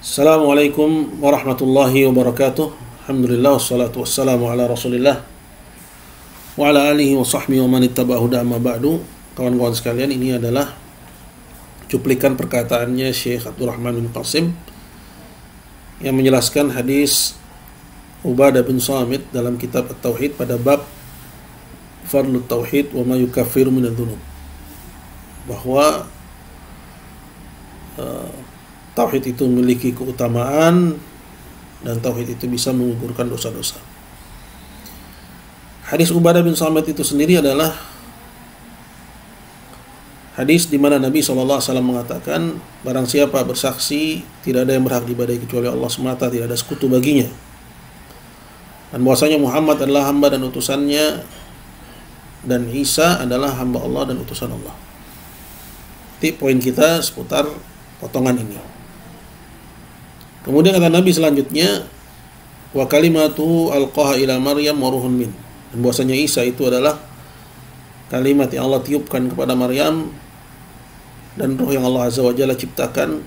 Assalamualaikum warahmatullahi wabarakatuh. Alhamdulillah wassalatu wassalamu ala Rasulillah wa ala alihi wa sahbihi wa man ittaba'ahu amma ba'du. Kawan-kawan sekalian, ini adalah cuplikan perkataannya Syekh Abdurrahman bin Qasim yang menjelaskan hadis Ubadah bin Samit dalam kitab At-Tauhid pada bab Fadlut Tauhid wa ma yukaffiru minadz-dzunub, bahwa tauhid itu memiliki keutamaan dan tauhid itu bisa menggugurkan dosa-dosa. Hadis Ubadah bin Samit itu sendiri adalah hadis di mana Nabi SAW mengatakan, barang siapa bersaksi tidak ada yang berhak diibadahi kecuali Allah semata, tidak ada sekutu baginya, dan bahwasanya Muhammad adalah hamba dan utusannya, dan Isa adalah hamba Allah dan utusan Allah. Jadi poin kita seputar potongan ini. Kemudian kata Nabi selanjutnya, wa kalimatu alqaha ila Maryam wa ruhun min, dan bahwasanya Isa itu adalah kalimat yang Allah tiupkan kepada Maryam dan roh yang Allah azza wa jalla ciptakan.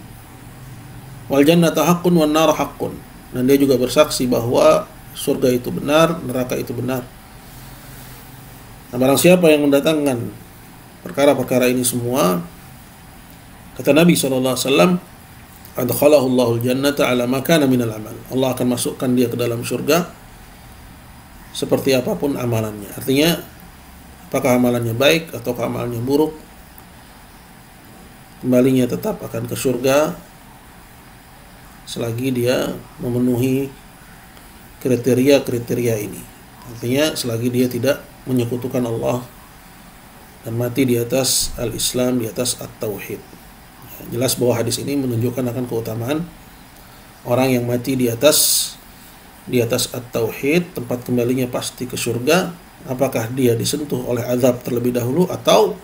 Wal jannata haqqun wan nar haqqun, dan dia juga bersaksi bahwa surga itu benar, neraka itu benar. Nah, barang siapa yang mendatangkan perkara-perkara ini semua, kata Nabi SAW, adkhalahu Allahul jannata ala ma kana minal amal, Allah akan masukkan dia ke dalam surga seperti apapun amalannya. Artinya, apakah amalannya baik atau amalannya buruk, kembalinya tetap akan ke surga selagi dia memenuhi kriteria-kriteria ini. Artinya, selagi dia tidak menyekutukan Allah dan mati di atas al-Islam, di atas at-tauhid. Jelas bahwa hadis ini menunjukkan akan keutamaan orang yang mati di atas at-tauhid, tempat kembalinya pasti ke surga, apakah dia disentuh oleh azab terlebih dahulu atau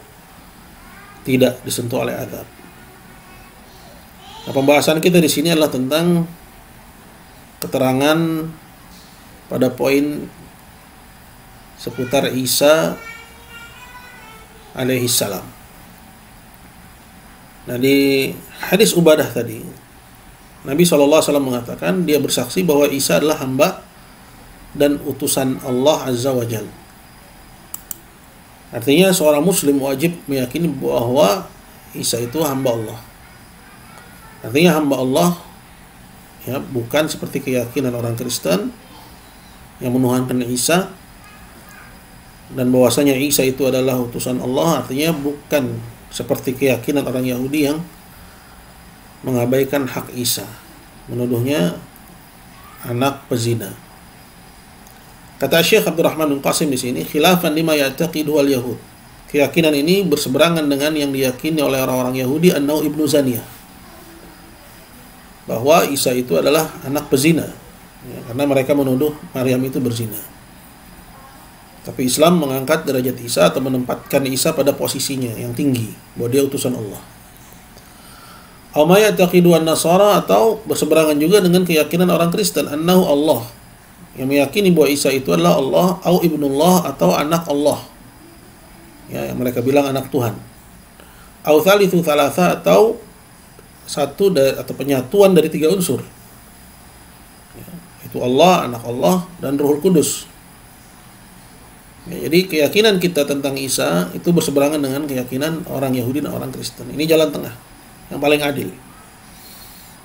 tidak disentuh oleh azab. Nah, pembahasan kita di sini adalah tentang keterangan pada poin seputar Isa alaihi salam. Nah, di hadis Ubadah tadi, Nabi SAW mengatakan, dia bersaksi bahwa Isa adalah hamba dan utusan Allah Azza wa Jalla. Artinya seorang muslim wajib meyakini bahwa Isa itu hamba Allah. Artinya hamba Allah, ya, bukan seperti keyakinan orang Kristen yang menuhankan Isa, dan bahwasanya Isa itu adalah utusan Allah. Artinya bukan seperti keyakinan orang Yahudi yang mengabaikan hak Isa, menuduhnya anak pezina. Kata Syekh Abdurrahman bin Qasim di sini, khilafan lima ya'taqidu al-yahud. Keyakinan ini berseberangan dengan yang diyakini oleh orang-orang Yahudi, annahu ibnu zaniyah, bahwa Isa itu adalah anak pezina, ya, karena mereka menuduh Maryam itu berzina. Tapi Islam mengangkat derajat Isa atau menempatkan Isa pada posisinya yang tinggi, bahwa dia utusan Allah. Aumaya taqiduan Nasara, atau berseberangan juga dengan keyakinan orang Kristen, annahu Allah, yang meyakini bahwa Isa itu adalah Allah, au ibnullah, atau anak Allah, ya, yang mereka bilang anak Tuhan. Au thalithu thalatha, atau satu atau penyatuan dari tiga unsur, ya, itu Allah, anak Allah, dan Ruhul Kudus. Ya, jadi keyakinan kita tentang Isa itu berseberangan dengan keyakinan orang Yahudi dan orang Kristen. Ini jalan tengah yang paling adil,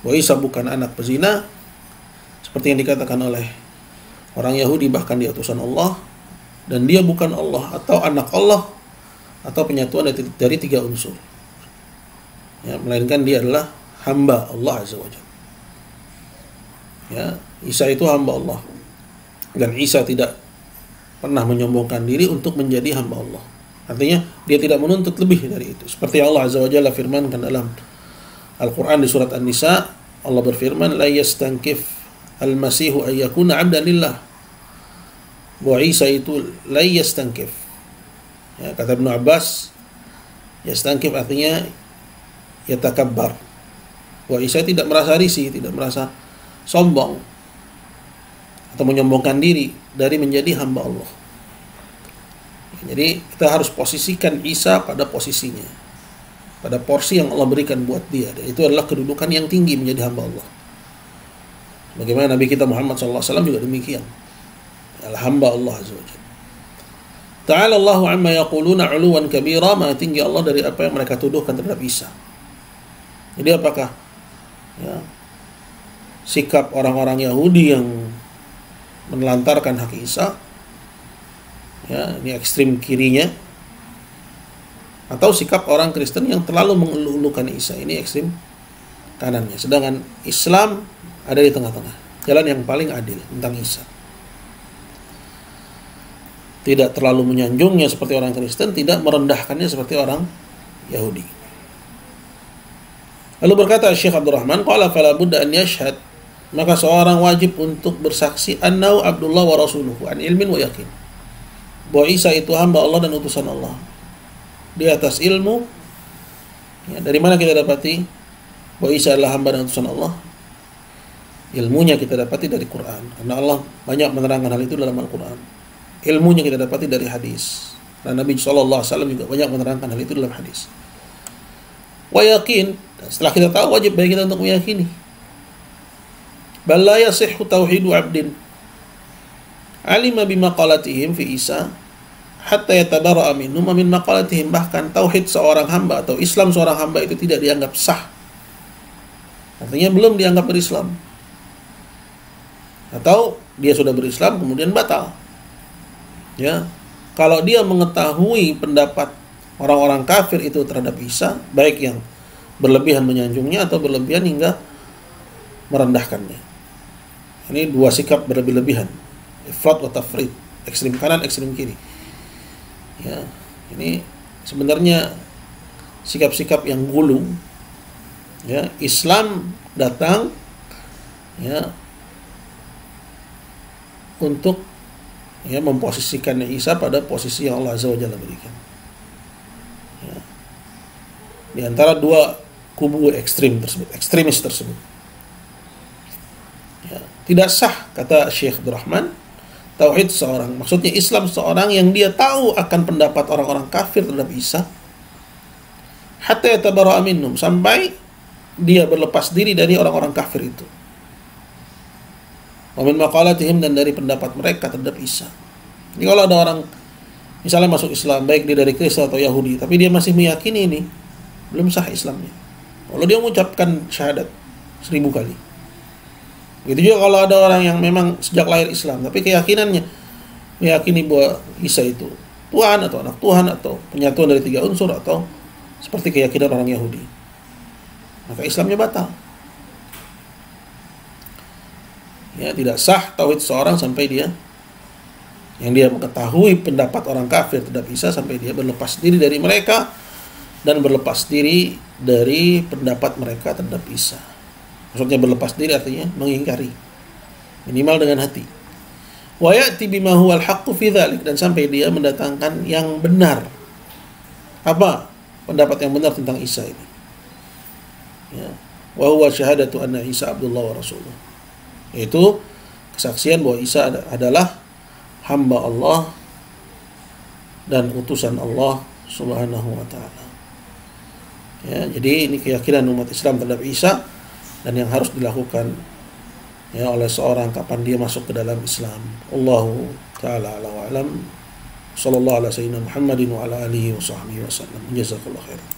bahwa Isa bukan anak pezina seperti yang dikatakan oleh orang Yahudi, bahkan dia utusan Allah, dan dia bukan Allah atau anak Allah atau penyatuan dari tiga unsur, ya, melainkan dia adalah hamba Allah Azza wa Jalla. Ya, Isa itu hamba Allah, dan Isa tidak pernah menyombongkan diri untuk menjadi hamba Allah. Artinya dia tidak menuntut lebih dari itu. Seperti Allah Azza wa Jalla firmankan dalam Al-Quran di surat An-Nisa, Allah berfirman, la yastankif al-masihu ayyakuna abdan lillah, bahwa Isa itu la yastankif, ya, kata Ibnu Abbas, yastankif artinya yatakabbar, bahwa Isa tidak merasa risih, tidak merasa sombong atau menyombongkan diri dari menjadi hamba Allah. Jadi kita harus posisikan Isa pada posisinya, pada porsi yang Allah berikan buat dia. Dan itu adalah kedudukan yang tinggi menjadi hamba Allah. Bagaimana Nabi kita Muhammad SAW juga demikian. Hamba Allah Azza wa Jalla. Ta'ala Allahu amma yaquluna 'uluwan kabira, maha tinggi Allah dari apa yang mereka tuduhkan terhadap Isa. Jadi apakah sikap orang-orang Yahudi yang menelantarkan hak Isa, ini ekstrim kirinya, atau sikap orang Kristen yang terlalu mengeluh-elukan Isa, ini ekstrim kanannya. Sedangkan Islam ada di tengah-tengah, jalan yang paling adil tentang Isa. Tidak terlalu menyanjungnya seperti orang Kristen, tidak merendahkannya seperti orang Yahudi. Lalu berkata Syekh Abdurrahman, qala fala budda an yashhad, maka seorang wajib untuk bersaksi annahu Abdullah wa rasuluhu an ilmin wa yakin, bahwa Isa itu hamba Allah dan utusan Allah. Di atas ilmu, dari mana kita dapati bahwa Isa adalah hamba dan utusan Allah? Ilmunya kita dapati dari Quran, karena Allah banyak menerangkan hal itu dalam Al-Quran. Ilmunya kita dapati dari hadis, dan Nabi SAW juga banyak menerangkan hal itu dalam hadis. Wa yakin, setelah kita tahu, wajib bagi kita untuk meyakini. Bal la yasihhu tauhidu 'abdin alima bimaqalatihim fi Isa hatta yatabara'a minhum min maqalatihim. Bahkan tauhid seorang hamba atau Islam seorang hamba itu tidak dianggap sah, artinya belum dianggap berislam, atau dia sudah berislam kemudian batal. Kalau dia mengetahui pendapat orang-orang kafir itu terhadap Isa, baik yang berlebihan menyanjungnya atau berlebihan hingga merendahkannya. Ini dua sikap berlebih-lebihan, ifrat wa tafrit, ekstrim kanan, ekstrim kiri. Ini sebenarnya sikap-sikap yang gulu. Islam datang untuk memposisikan Isa pada posisi yang Allah Azza wa Jalla berikan. Di antara dua kubu ekstremis tersebut. Tidak sah, kata Syekh Abdurrahman, tauhid seorang, maksudnya Islam seorang yang dia tahu akan pendapat orang-orang kafir terhadap Isa, hatta yatabara'a minhum, sampai dia berlepas diri dari orang-orang kafir itu. Wa min maqalatihim, dan dari pendapat mereka terhadap Isa. Jadi kalau ada orang misalnya masuk Islam, baik dia dari Kristen atau Yahudi, tapi dia masih meyakini ini, belum sah Islamnya. Kalau dia mengucapkan syahadat 1000 kali. Begitu juga kalau ada orang yang memang sejak lahir Islam, tapi keyakinannya meyakini bahwa Isa itu Tuhan atau anak Tuhan atau penyatuan dari 3 unsur, atau seperti keyakinan orang Yahudi, maka Islamnya batal. Tidak sah tauhid seorang sampai dia mengetahui pendapat orang kafir terhadap Isa, sampai dia berlepas diri dari mereka dan berlepas diri dari pendapat mereka terhadap Isa. Maksudnya berlepas diri artinya mengingkari, minimal dengan hati. Wa ya'ti bima huwal haqqu fi dzalik, dan sampai dia mendatangkan yang benar. Apa pendapat yang benar tentang Isa ini? Wa huwa syahadatu anna Isa Abdullah wa rasuluh, yaitu kesaksian bahwa Isa adalah hamba Allah dan utusan Allah Subhanahu wa ta'ala. Jadi ini keyakinan umat Islam terhadap Isa, dan yang harus dilakukan oleh seorang kapan dia masuk ke dalam Islam. Allahu ta'ala a'lam wa alam. Sallallahu ala sayyidina Muhammadin wa ala alihi wa sahbihi wa sallam. Jazakallahu khairan.